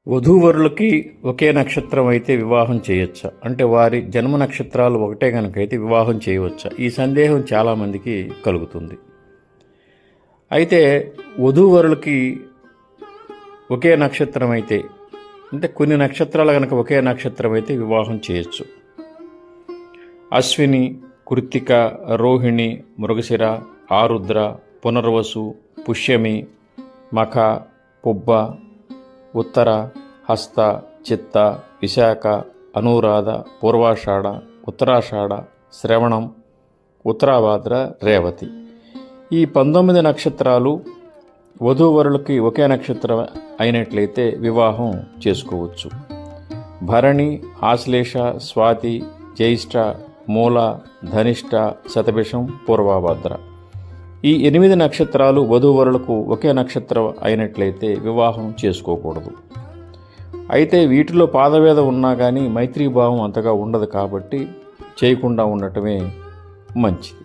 వధూవరులకి ఒకే నక్షత్రం అయితే వివాహం చేయొచ్చా, అంటే వారి జన్మ నక్షత్రాలు ఒకటే కనుక అయితే వివాహం చేయవచ్చా, ఈ సందేహం చాలామందికి కలుగుతుంది. అయితే వధూవరులకి ఒకే నక్షత్రం అయితే, అంటే కొన్ని నక్షత్రాలు కనుక ఒకే నక్షత్రం అయితే వివాహం చేయొచ్చు. అశ్విని, కృత్తిక, రోహిణి, మృగశిర, ఆరుద్ర, పునర్వసు, పుష్యమి, మఖ, పుబ్బ, ఉత్తర, హస్త, చిత్త, విశాఖ, అనురాధ, పూర్వాషాఢ, ఉత్తరాషాఢ, శ్రవణం, ఉత్తరాభాద్ర, రేవతి, ఈ 19 నక్షత్రాలు వధూవరులకి ఒకే నక్షత్రం అయినట్లయితే వివాహం చేసుకోవచ్చు. భరణి, ఆశ్లేష, స్వాతి, జ్యేష్ఠ, మూల, ధనిష్ట, శతభిషం, పూర్వభాద్ర, ఈ 8 నక్షత్రాలు వధూవరులకు ఒకే నక్షత్రం అయినట్లయితే వివాహం చేసుకోకూడదు. అయితే వీటిలో పాదవేద ఉన్నా కానీ మైత్రీభావం అంతగా ఉండదు కాబట్టి చేయకుండా ఉండటమే మంచిది.